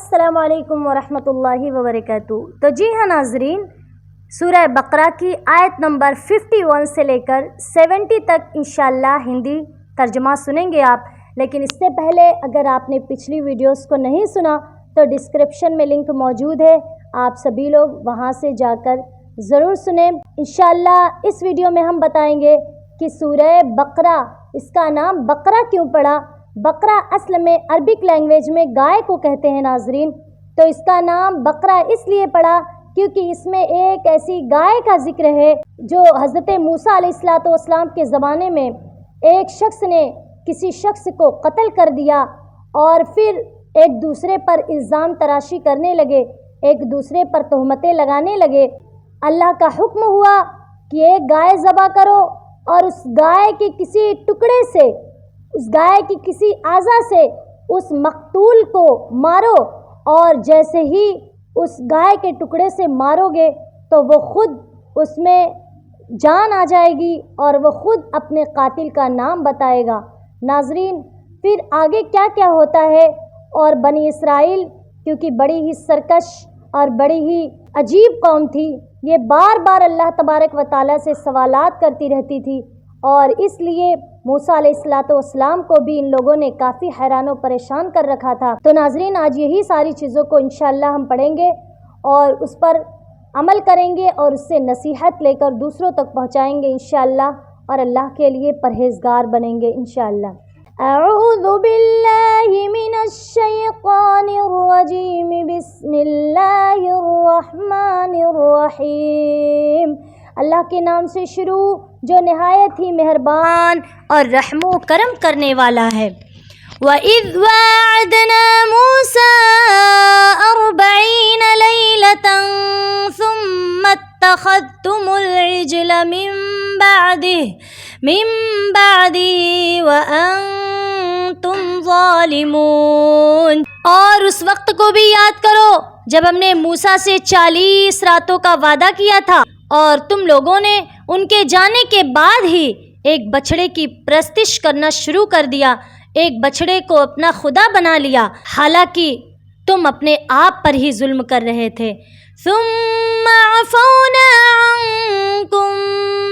السلام علیکم ورحمۃ اللہ وبرکاتہ۔ تو جی ہاں ناظرین، سورہ بقرہ کی آیت نمبر 51 سے لے کر 70 تک انشاءاللہ ہندی ترجمہ سنیں گے آپ۔ لیکن اس سے پہلے اگر آپ نے پچھلی ویڈیوز کو نہیں سنا تو ڈسکرپشن میں لنک موجود ہے، آپ سبھی لوگ وہاں سے جا کر ضرور سنیں۔ انشاءاللہ اس ویڈیو میں ہم بتائیں گے کہ سورہ بقرہ، اس کا نام بقرہ کیوں پڑا۔ بقرہ اصل میں عربک لینگویج میں گائے کو کہتے ہیں ناظرین، تو اس کا نام بقرہ اس لیے پڑا کیونکہ اس میں ایک ایسی گائے کا ذکر ہے جو حضرت موسیٰ علیہ السلام کے زمانے میں ایک شخص نے کسی شخص کو قتل کر دیا اور پھر ایک دوسرے پر الزام تراشی کرنے لگے، ایک دوسرے پر تہمتیں لگانے لگے۔ اللہ کا حکم ہوا کہ ایک گائے ذبح کرو اور اس گائے کے کسی ٹکڑے سے، اس گائے کی کسی اعضا سے اس مقتول کو مارو، اور جیسے ہی اس گائے کے ٹکڑے سے مارو گے تو وہ خود اس میں جان آ جائے گی اور وہ خود اپنے قاتل کا نام بتائے گا۔ ناظرین، پھر آگے کیا کیا ہوتا ہے، اور بنی اسرائیل کیونکہ بڑی ہی سرکش اور بڑی ہی عجیب قوم تھی، یہ بار بار اللہ تبارک و تعالیٰ سے سوالات کرتی رہتی تھی، اور اس لیے موسیٰ علیہ السلام کو بھی ان لوگوں نے کافی حیران و پریشان کر رکھا تھا۔ تو ناظرین، آج یہی ساری چیزوں کو انشاءاللہ ہم پڑھیں گے اور اس پر عمل کریں گے اور اس سے نصیحت لے کر دوسروں تک پہنچائیں گے انشاءاللہ، اور اللہ کے لیے پرہیزگار بنیں گے انشاءاللہ۔ اعوذ باللہ من الشیطان الرجیم، بسم اللہ الرحمن الرحیم۔ اللہ کے نام سے شروع جو نہایت ہی مہربان اور رحم و کرم کرنے والا ہے۔ وَإِذْ وَاعَدْنَا مُوسَىٰ 40 لَيْلَةً ثُمَّ اتَّخَذْتُمُ الْعِجْلَ مِن بَعْدِهِ وَأَنْتُمْ ظَالِمُونَ۔ اور اس وقت کو بھی یاد کرو جب ہم نے موسیٰ سے 40 راتوں کا وعدہ کیا تھا اور تم لوگوں نے ان کے جانے کے بعد ہی ایک بچھڑے کی پرستش کرنا شروع کر دیا، ایک بچھڑے کو اپنا خدا بنا لیا، حالانکہ تم اپنے آپ پر ہی ظلم کر رہے تھے۔ ثم عفونا عنکم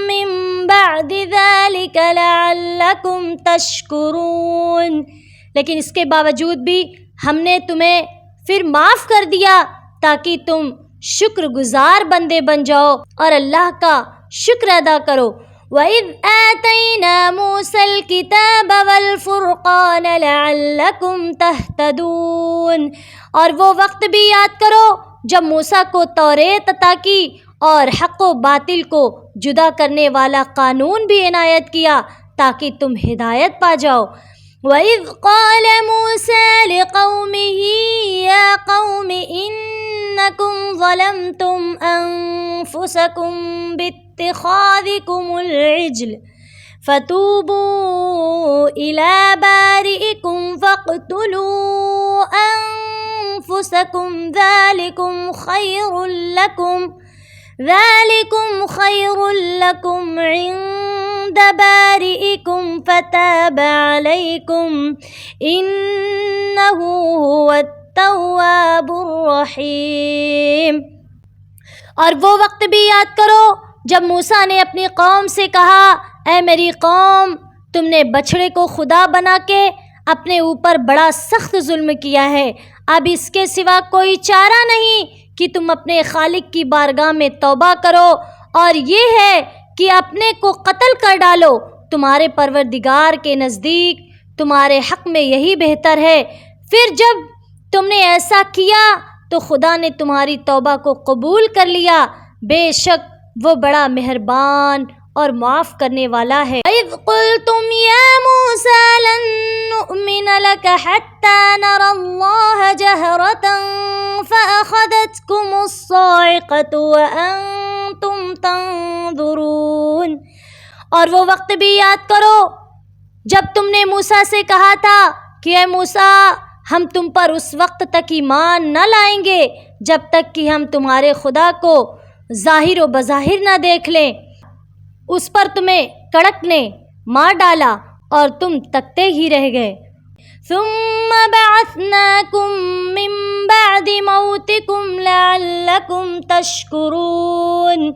من بعد ذلک لعلکم تشکرون۔ لیکن اس کے باوجود بھی ہم نے تمہیں پھر معاف کر دیا تاکہ تم شکر گزار بندے بن جاؤ اور اللہ کا شکر ادا کرو۔ وَإِذْ آتَيْنَا مُوسَى الْكِتَابَ وَالْفُرْقَانَ لَعَلَّكُمْ تَهْتَدُونَ۔ اور وہ وقت بھی یاد کرو جب موسیٰ کو توریت عطا کی اور حق و باطل کو جدا کرنے والا قانون بھی عنایت کیا تاکہ تم ہدایت پا جاؤ۔ وَإِذْ قَالَ مُوسَىٰ لِقَوْمِهِ يَا قَوْمِ إِنَّكُمْ ظَلَمْتُمْ أَنفُسَكُمْ بِاتِّخَاذِكُمُ الْعِجْلَ فَتُوبُوا إِلَىٰ بَارِئِكُمْ فَاقْتُلُوا أَنفُسَكُمْ ذَلِكُمْ خَيْرٌ لَكُمْ عِندَ بَارِئِكُمْ فَتَابَ عَلَيْكُمْ إِنَّهُ هُوَ التَّوَّابُ الرَّحِيمُ۔ اور وہ وقت بھی یاد کرو جب موسیٰ نے اپنی قوم سے کہا، اے میری قوم، تم نے بچھڑے کو خدا بنا کے اپنے اوپر بڑا سخت ظلم کیا ہے، اب اس کے سوا کوئی چارہ نہیں کہ تم اپنے خالق کی بارگاہ میں توبہ کرو، اور یہ ہے کہ اپنے کو قتل کر ڈالو، تمہارے پروردگار کے نزدیک تمہارے حق میں یہی بہتر ہے۔ پھر جب تم نے ایسا کیا تو خدا نے تمہاری توبہ کو قبول کر لیا، بے شک وہ بڑا مہربان اور معاف کرنے والا ہے۔ اِذْ قُلْتُمْ يَا مُوسَىٰ لَن نُّؤْمِنَ لَكَ حَتَّىٰ نَرَى اللَّهَ جَهْرَةً فَأَخَذَتْكُمُ الصَّاعِقَةُ وَأَنْتُمْ تَنظُرُونَ۔ اور وہ وقت بھی یاد کرو جب تم نے موسیٰ سے کہا تھا کہ اے موسیٰ، ہم تم پر اس وقت تک ایمان نہ لائیں گے جب تک کہ ہم تمہارے خدا کو ظاہر و بظاہر نہ دیکھ لیں۔ اس پر تمہیں کڑک نے مار ڈالا اور تم تکتے ہی رہ گئے۔ ثم بعثناكم من بعد موتکم لعلکم تشکرون،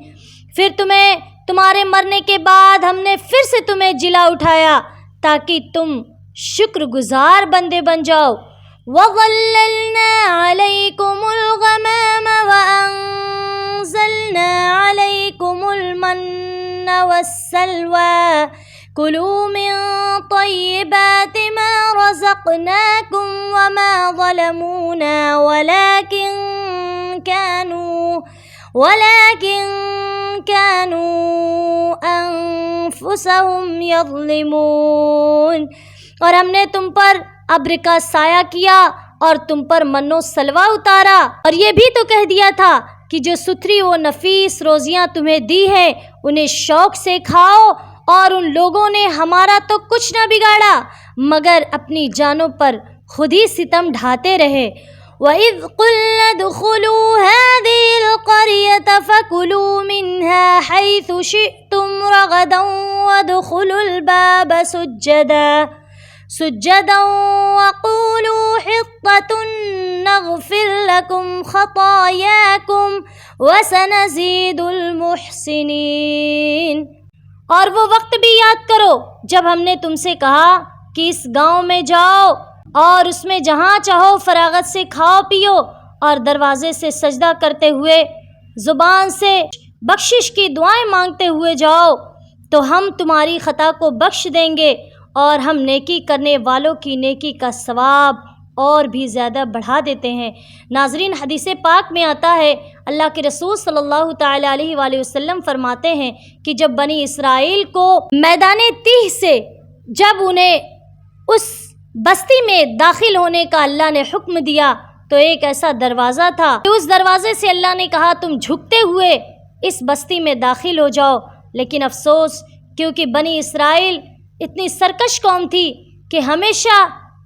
پھر تمہیں تمہارے مرنے کے بعد ہم نے پھر سے تمہیں جلا اٹھایا تاکہ تم شکر گزار بندے بن جاؤ۔ وَظَلَّلْنَا عَلَيْكُمُ الْغَمَامَ وَأَنزَلْنَا عَلَيْكُمُ الْمَنَّ وَالسَّلْوَىٰ كُلُوا مِن طَيِّبَاتِ مَا رَزَقْنَاكُمْ وَمَا ظَلَمُونَا وَلَكِن كَانُوا أَنفُسَهُمْ يَظْلِمُونَ، اور ہم نے تم پر ابر کا سایہ کیا اور تم پر من و سلوہ اتارا، اور یہ بھی تو کہہ دیا تھا کہ جو ستھری و نفیس روزیاں تمہیں دی ہے انہیں شوق سے کھاؤ، اور ان لوگوں نے ہمارا تو کچھ نہ بگاڑا مگر اپنی جانوں پر خود ہی ستم ڈھاتے رہے۔ وَإِذْ قُلْنَا ادْخُلُوا هَٰذِهِ الْقَرْيَةَ فَكُلُوا مِنْهَا حَيْثُ شِئْتُمْ رَغَدًا وَادْخُلُوا الْبَابَ سُجَّدًا وَقُولُوا حِطَّةٌ نَغْفِرْ لَكُمْ خَطَايَاكُمْ وَسَنَزِيدُ الْمُحْسِنِينَ۔ اور وہ وقت بھی یاد کرو جب ہم نے تم سے کہا کہ اس گاؤں میں جاؤ اور اس میں جہاں چاہو فراغت سے کھاؤ پیو، اور دروازے سے سجدہ کرتے ہوئے زبان سے بخشش کی دعائیں مانگتے ہوئے جاؤ تو ہم تمہاری خطا کو بخش دیں گے، اور ہم نیکی کرنے والوں کی نیکی کا ثواب اور بھی زیادہ بڑھا دیتے ہیں۔ ناظرین، حدیث پاک میں آتا ہے اللہ کے رسول صلی اللہ تعالیٰ علیہ وآلہ وسلم فرماتے ہیں کہ جب بنی اسرائیل کو میدان تیہ سے جب انہیں اس بستی میں داخل ہونے کا اللہ نے حکم دیا تو ایک ایسا دروازہ تھا کہ اس دروازے سے اللہ نے کہا تم جھکتے ہوئے اس بستی میں داخل ہو جاؤ، لیکن افسوس کیونکہ بنی اسرائیل اتنی سرکش قوم تھی کہ ہمیشہ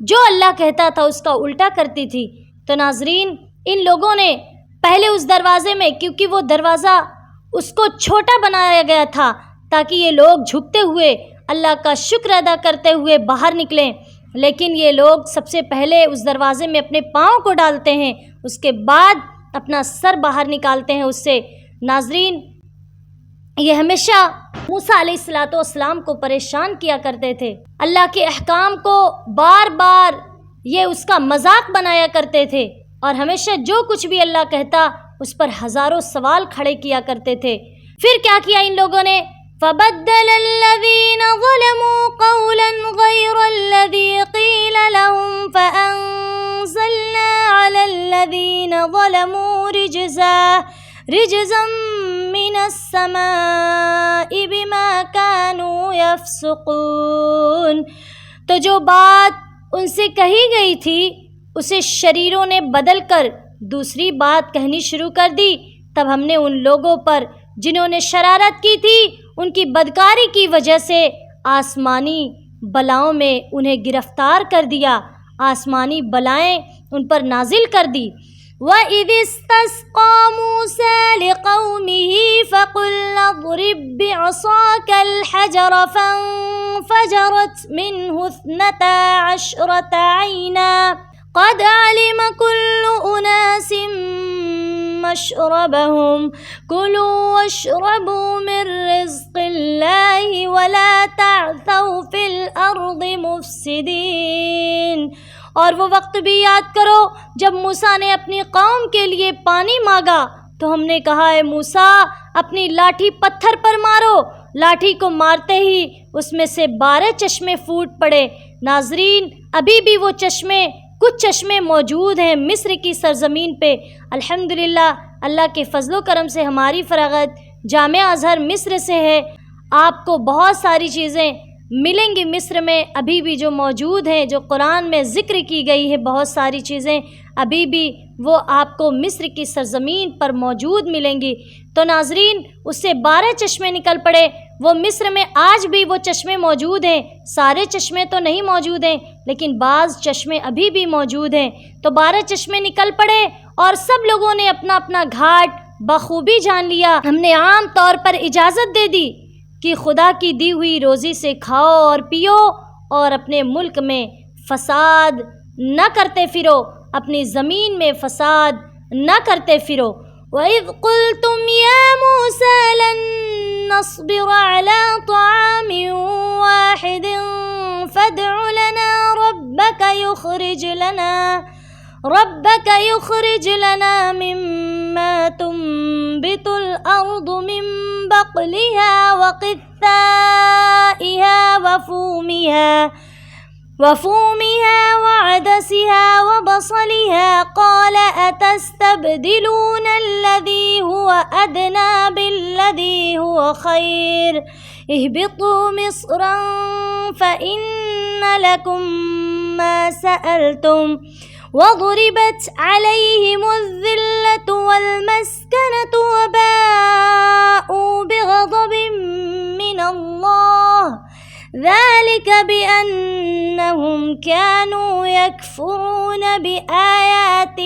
جو اللہ کہتا تھا اس کا الٹا کرتی تھی، تو ناظرین ان لوگوں نے پہلے اس دروازے میں، کیونکہ وہ دروازہ اس کو چھوٹا بنایا گیا تھا تاکہ یہ لوگ جھکتے ہوئے اللہ کا شکر ادا کرتے ہوئے باہر نکلیں، لیکن یہ لوگ سب سے پہلے اس دروازے میں اپنے پاؤں کو ڈالتے ہیں، اس کے بعد اپنا سر باہر نکالتے ہیں اس سے۔ ناظرین یہ ہمیشہ موسیٰ علیہ السلام کو پریشان کیا کرتے تھے، اللہ کے احکام کو بار بار یہ اس کا مذاق بنایا کرتے تھے، اور ہمیشہ جو کچھ بھی اللہ کہتا اس پر ہزاروں سوال کھڑے کیا کرتے تھے۔ پھر کیا کیا ان لوگوں نے؟ فَبَدَّلَ الَّذِينَ ظَلَمُوا قَوْلًا غَيْرَ الَّذِي قِيلَ لَهُمْ فَأَنزَلْنَا عَلَى الَّذِينَ ظَلَمُوا رِجْزًا مِّنَ السَّمَاءِ بِمَا كَانُوا يَفْسُقُونَ۔ تو جو بات ان سے کہی گئی تھی اسے شریروں نے بدل کر دوسری بات کہنی شروع کر دی، تب ہم نے ان لوگوں پر جنہوں نے شرارت کی تھی ان کی بدکاری کی وجہ سے آسمانی بلاؤں میں انہیں گرفتار کر دیا، آسمانی بلائیں ان پر نازل کر دی۔ وَإِذِ اسْتَسْقَىٰ مُوسَىٰ لِقَوْمِهِ فَقُلْنَا اضْرِب بِّعَصَاكَ الْحَجَرَ فَانفَجَرَتْ مِنْهُ 12 عَيْنًا قَدْ عَلِمَ كُلُّ أُنَاسٍ مَّشْرَبَهُمْ كُلُوا وَاشْرَبُوا مِن رِّزْقِ اللَّهِ وَلَا تَعْثَوْا فِي الْأَرْضِ مُفْسِدِينَ۔ اور وہ وقت بھی یاد کرو جب موسیٰ نے اپنی قوم کے لیے پانی مانگا تو ہم نے کہا اے موسیٰ اپنی لاٹھی پتھر پر مارو، لاٹھی کو مارتے ہی اس میں سے 12 چشمے پھوٹ پڑے۔ ناظرین ابھی بھی وہ کچھ چشمے موجود ہیں مصر کی سرزمین پہ۔ الحمدللہ اللہ کے فضل و کرم سے ہماری فراغت جامعہ ازہر مصر سے ہے، آپ کو بہت ساری چیزیں ملیں گی مصر میں ابھی بھی جو موجود ہیں، جو قرآن میں ذکر کی گئی ہے، بہت ساری چیزیں ابھی بھی وہ آپ کو مصر کی سرزمین پر موجود ملیں گی۔ تو ناظرین اس سے 12 چشمے نکل پڑے، وہ مصر میں آج بھی وہ چشمے موجود ہیں، سارے چشمے تو نہیں موجود ہیں لیکن بعض چشمے ابھی بھی موجود ہیں۔ تو 12 چشمے نکل پڑے اور سب لوگوں نے اپنا اپنا گھاٹ بخوبی جان لیا۔ ہم نے عام طور پر اجازت دے دی کہ خدا کی دی ہوئی روزی سے کھاؤ اور پیو اور اپنے ملک میں فساد نہ کرتے پھرو، اپنی زمین میں فساد نہ کرتے پھرو۔ وَإِذْ قُلْتُمْ يَا مُوسَىٰ لَن نَّصْبِرَ عَلَىٰ طَعَامٍ وَاحِدٍ فَادْعُ لَنَا رَبَّكَ يُخْرِجْ لَنَا مِمَّا تُنبِتُ الْأَرْضُ مِن بَقْلِهَا وَقِثَّائِهَا وَفُومِهَا وَعَدَسِهَا وَبَصَلِهَا قَالَ أَتَسْتَبْدِلُونَ الَّذِي هُوَ أَدْنَىٰ بِالَّذِي هُوَ خَيْرٌ اهْبِطُوا مِصْرًا فَإِنَّ لَكُم مَّا سَأَلْتُمْ وَضُرِبَتْ عَلَيْهِمُ الذِّلَّةُ وَالْمَسْكَنَةُ وَبَاءُوا بِغَضَبٍ مِّنَ اللَّهِ ذَلِكَ بِأَنَّهُمْ كَانُوا يَكْفُرُونَ بِآيَاتِ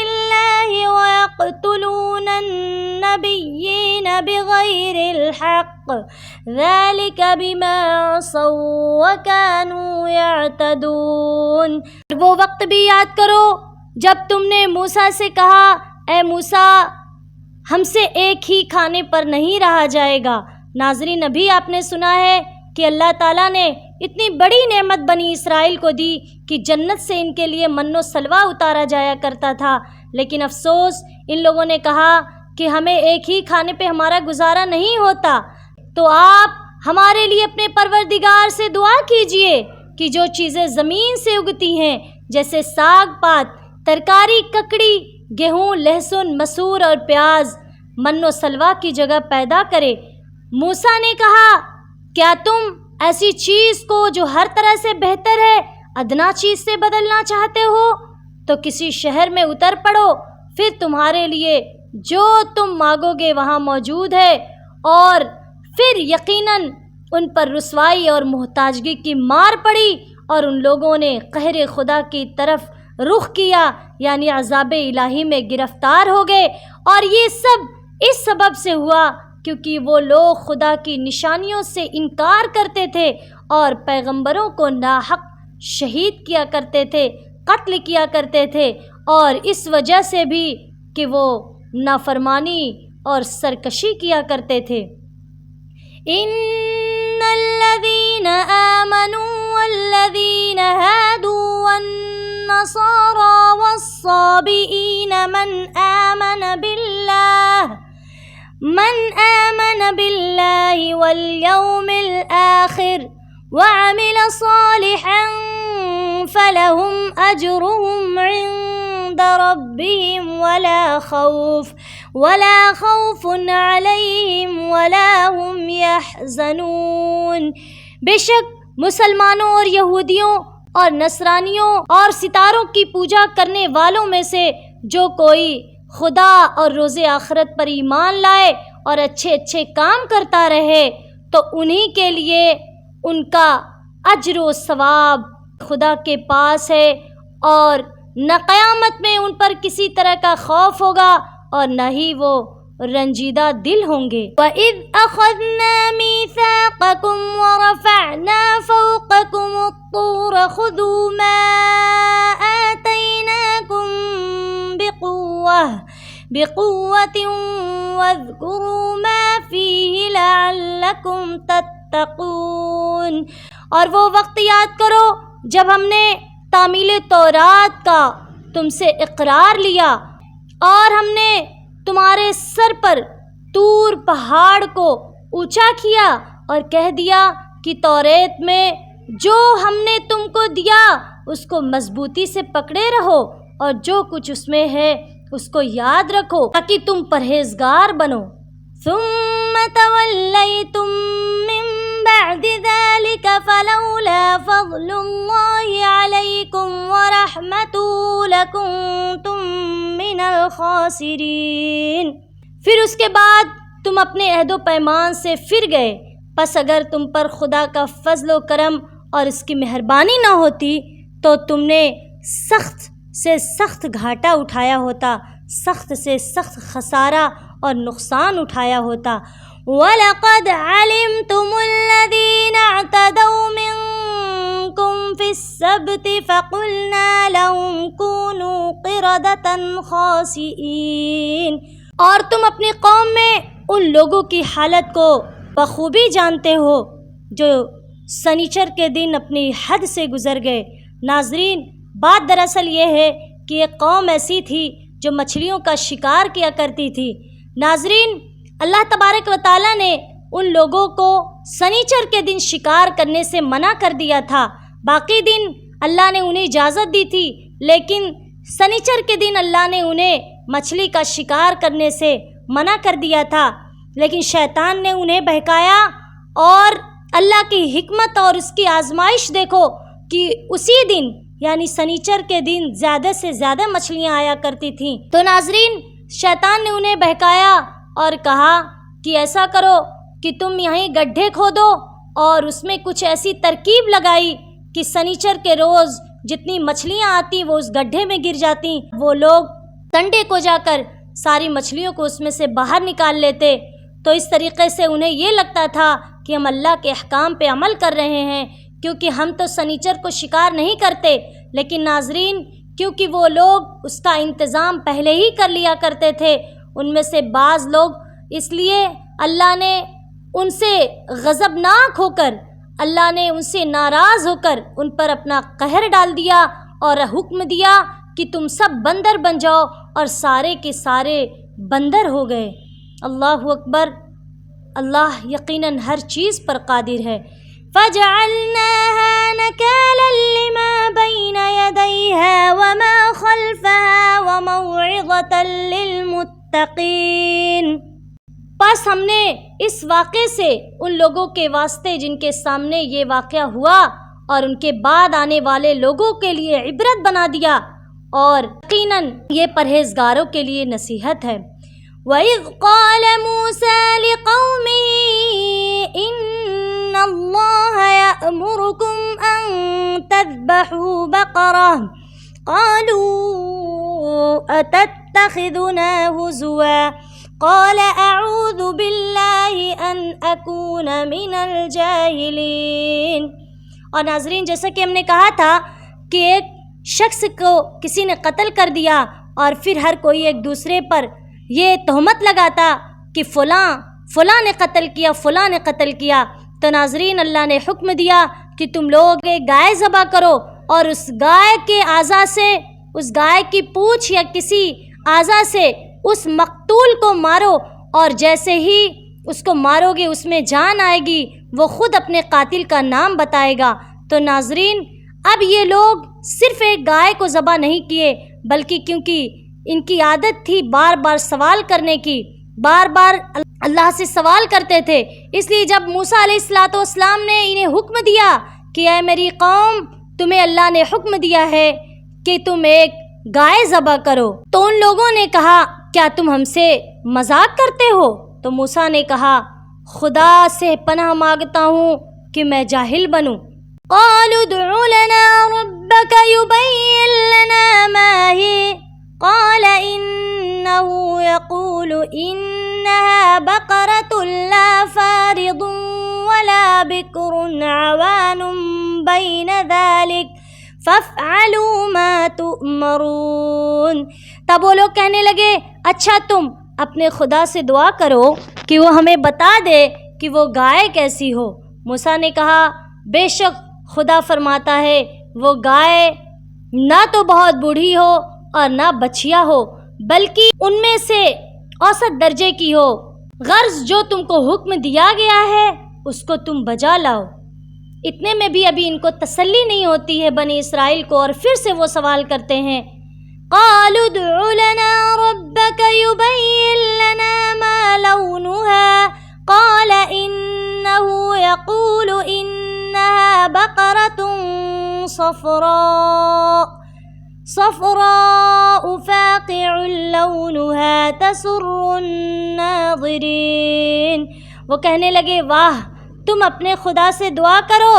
اللَّهِ وَيَقْتُلُونَ النَّبِيِّينَ بِغَيْرِ الْحَقِّ ذَلِكَ بِمَا عَصَوا وَكَانُوا يَعْتَدُونَ۔ وہ وقت بھی یاد کرو جب تم نے موسیٰ سے کہا، اے موسیٰ ہم سے ایک ہی کھانے پر نہیں رہا جائے گا۔ ناظرین، ابھی آپ نے سنا ہے کہ اللہ تعالیٰ نے اتنی بڑی نعمت بنی اسرائیل کو دی کہ جنت سے ان کے لیے من و سلوہ اتارا جایا کرتا تھا، لیکن افسوس ان لوگوں نے کہا کہ ہمیں ایک ہی کھانے پہ ہمارا گزارا نہیں ہوتا، تو آپ ہمارے لیے اپنے پروردگار سے دعا کیجئے کہ جو چیزیں زمین سے اگتی ہیں جیسے ساگ پات، ترکاری، ککڑی، گیہوں، لہسن، مسور اور پیاز من و سلوہ کی جگہ پیدا کرے۔ موسیٰ نے کہا، کیا تم ایسی چیز کو جو ہر طرح سے بہتر ہے ادنا چیز سے بدلنا چاہتے ہو؟ تو کسی شہر میں اتر پڑو، پھر تمہارے لیے جو تم مانگو گے وہاں موجود ہے۔ اور پھر یقیناً ان پر رسوائی اور محتاجگی کی مار پڑی اور ان لوگوں نے قہر خدا کی طرف رخ کیا، یعنی عذاب الہی میں گرفتار ہو گئے۔ اور یہ سب اس سبب سے ہوا کیونکہ وہ لوگ خدا کی نشانیوں سے انکار کرتے تھے اور پیغمبروں کو ناحق شہید کیا کرتے تھے، قتل کیا کرتے تھے، اور اس وجہ سے بھی کہ وہ نافرمانی اور سرکشی کیا کرتے تھے۔ ان الذين آمنوا والذين هادوا والنصارى والصابئين من آمن بالله واليوم الآخر وعمل صالحا فلهم أجرهم عند ربهم ولا خوف عليهم ولا هم يحزنون۔ بے شک مسلمانوں اور یہودیوں اور نصرانیوں اور ستاروں کی پوجا کرنے والوں میں سے جو کوئی خدا اور روز آخرت پر ایمان لائے اور اچھے اچھے کام کرتا رہے تو انہی کے لیے ان کا اجر و ثواب خدا کے پاس ہے، اور نہ قیامت میں ان پر کسی طرح کا خوف ہوگا اور نہ ہی وہ رنجیدہ دل ہوں گے۔ وَإِذْ أَخَذْنَا مِيثَاقَكُمْ وَرَفَعْنَا فَوْقَكُمُ الطُّورَ خُذُوا مَا آتَيْنَاكُمْ بِقُوَّةٍ وَاذْكُرُوا مَا فِيهِ لَعَلَّكُمْ تَتَّقُونَ۔ اور وہ وقت یاد کرو جب ہم نے تعمیل تورات کا تم سے اقرار لیا اور ہم نے تمہارے سر پر طور پہاڑ کو اونچا کیا اور کہہ دیا کہ توریت میں جو ہم نے تم کو دیا اس کو مضبوطی سے پکڑے رہو اور جو کچھ اس میں ہے اس کو یاد رکھو تاکہ تم پرہیزگار بنو۔ ثم تولیتم من بعد ذلك فلولا فضل اللہ علیکم ورحمتہ لکنتم من الخاسرین۔ پھر اس کے بعد تم اپنے عہد و پیمان سے پھر گئے، پس اگر تم پر خدا کا فضل و کرم اور اس کی مہربانی نہ ہوتی تو تم نے سخت سے سخت گھاٹا اٹھایا ہوتا، سخت سے سخت خسارہ اور نقصان اٹھایا ہوتا۔ وَلَقَدْ عَلِمْتُمُ الَّذِينَ اعْتَدَوْا مِنْكُمْ فِي السَّبْتِ فَقُلْنَا لَهُمْ كُونُوا قردة خاسئین، اور تم اپنی قوم میں ان لوگوں کی حالت کو بخوبی جانتے ہو جو سنیچر کے دن اپنی حد سے گزر گئے۔ ناظرین، بات دراصل یہ ہے کہ ایک قوم ایسی تھی جو مچھلیوں کا شکار کیا کرتی تھی۔ ناظرین، اللہ تبارک و تعالیٰ نے ان لوگوں کو سنیچر کے دن شکار کرنے سے منع کر دیا تھا۔ باقی دن اللہ نے انہیں اجازت دی تھی، لیکن سنیچر کے دن اللہ نے انہیں مچھلی کا شکار کرنے سے منع کر دیا تھا۔ لیکن شیطان نے انہیں بہکایا، اور اللہ کی حکمت اور اس کی آزمائش دیکھو کہ اسی دن یعنی سنیچر کے دن زیادہ سے زیادہ مچھلیاں آیا کرتی تھیں۔ تو ناظرین، شیطان نے انہیں بہکایا اور کہا کہ ایسا کرو کہ تم یہیں گڈھے کھودو، اور اس میں کچھ ایسی ترکیب لگائی کہ سنیچر کے روز جتنی مچھلیاں آتی وہ اس گڈھے میں گر جاتی۔ وہ لوگ کنڈے کو جا کر ساری مچھلیوں کو اس میں سے باہر نکال لیتے۔ تو اس طریقے سے انہیں یہ لگتا تھا کہ ہم اللہ کے احکام پہ عمل کر رہے ہیں، کیونکہ ہم تو سنیچر کو شکار نہیں کرتے۔ لیکن ناظرین، کیونکہ وہ لوگ اس کا انتظام پہلے ہی کر لیا کرتے تھے، ان میں سے بعض لوگ، اس لیے اللہ نے ان سے غضبناک ہو کر، اللہ نے ان سے ناراض ہو کر ان پر اپنا قہر ڈال دیا اور حکم دیا کہ تم سب بندر بن جاؤ، اور سارے کے سارے بندر ہو گئے۔ اللہ اکبر! اللہ یقیناً ہر چیز پر قادر ہے۔ فَجَعَلْنَاهَا نَكَالًا لِمَا بَيْنَ يَدَيْهَا وَمَا خَلْفَهَا وَمَوْعِظَةً لِلْمُتَّقِينَ۔ پس ہم نے اس واقعے سے ان لوگوں کے واسطے جن کے سامنے یہ واقعہ ہوا اور ان کے بعد آنے والے لوگوں کے لیے عبرت بنا دیا، اور یقیناً یہ پرہیزگاروں کے لیے نصیحت ہے۔ وَإِذْ قَالَ مُوسَىٰ لِقَوْمِهِ إِنَّ اللَّهَ يَأْمُرُكُمْ أَن تَذْبَحُوا بَقَرَةً قَالُوا أَتَتَّخِذُنَا هُزُوًا قَالَ أَعُوذُ بِاللَّهِ أَنْ أَكُونَ مِنَ الْجَاهِلِينَ۔ اور ناظرین، جیسا کہ ہم نے کہا تھا کہ ایک شخص کو کسی نے قتل کر دیا، اور پھر ہر کوئی ایک دوسرے پر یہ تہمت لگاتا کہ فلاں نے قتل کیا، فلاں نے قتل کیا۔ تو ناظرین، اللہ نے حکم دیا کہ تم لوگ ایک گائے ذبح کرو، اور اس گائے کے اعضاء سے، اس گائے کی پونچھ یا کسی اعضاء سے اس مقتول کو مارو، اور جیسے ہی اس کو مارو گے اس میں جان آئے گی، وہ خود اپنے قاتل کا نام بتائے گا۔ تو ناظرین، اب یہ لوگ صرف ایک گائے کو ذبح نہیں کیے، بلکہ کیونکہ ان کی عادت تھی بار بار سوال کرنے کی، بار بار اللہ سے سوال کرتے تھے، اس لیے جب موسیٰ علیہ السلام نے انہیں حکم دیا کہ اے میری قوم، تمہیں اللہ نے حکم دیا ہے کہ تم ایک گائے ذبح کرو، تو ان لوگوں نے کہا کیا تم ہم سے مذاق کرتے ہو؟ تو موسیٰ نے کہا خدا سے پناہ مانگتا ہوں کہ میں جاہل بنوں۔ قالوا ادع لنا ربك يبين لنا ما هي قال إنه يقول إنها بقرة لا فارض ولا بكر عوان بين ذلك فافعلوا ما تؤمرون۔ تب وہ لوگ کہنے لگے اچھا تم اپنے خدا سے دعا کرو کہ وہ ہمیں بتا دے کہ وہ گائے کیسی ہو۔ موسیٰ نے کہا بے شک خدا فرماتا ہے وہ گائے نہ تو بہت بوڑھی ہو اور نہ بچیا ہو، بلکہ ان میں سے اوسط درجے کی ہو، غرض جو تم کو حکم دیا گیا ہے اس کو تم بجا لاؤ۔ اتنے میں بھی ابھی ان کو تسلی نہیں ہوتی ہے بنی اسرائیل کو، اور پھر سے وہ سوال کرتے ہیں قالوا ادع لنا ربك يبين لنا ما لونها قال إنه يقول إنها بقرة صفراء فاقع لونها تسر الناظرين۔ وہ کہنے لگے واہ، تم اپنے خدا سے دعا کرو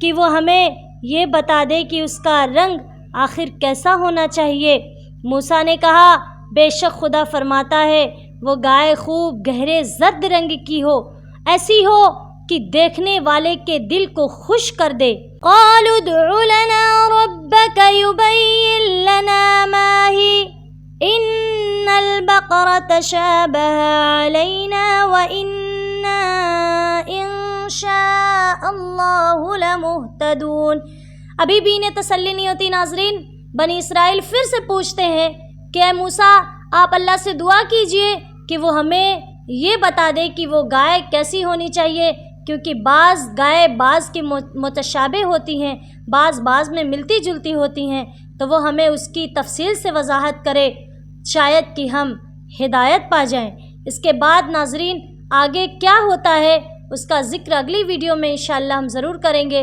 کہ وہ ہمیں یہ بتا دے کہ اس کا رنگ آخر کیسا ہونا چاہیے۔ موسیٰ نے کہا بے شک خدا فرماتا ہے وہ گائے خوب گہرے زرد رنگ کی ہو، ایسی ہو کہ دیکھنے والے کے دل کو خوش کر دے۔ قالوا ادع لنا ربك يبين لنا ما هي البقرة تشابه علينا وإنا إن شاء الله لمهتدون۔ ابھی بھی انہیں تسلی نہیں ہوتی ناظرین۔ بنی اسرائیل پھر سے پوچھتے ہیں کہ اے موسیٰ آپ اللہ سے دعا کیجئے کہ وہ ہمیں یہ بتا دے کہ وہ گائے کیسی ہونی چاہیے، کیونکہ بعض گائے بعض کی متشابہ ہوتی ہیں، بعض میں ملتی جلتی ہوتی ہیں، تو وہ ہمیں اس کی تفصیل سے وضاحت کرے، شاید کہ ہم ہدایت پا جائیں۔ اس کے بعد ناظرین آگے کیا ہوتا ہے اس کا ذکر اگلی ویڈیو میں انشاءاللہ ہم ضرور کریں گے۔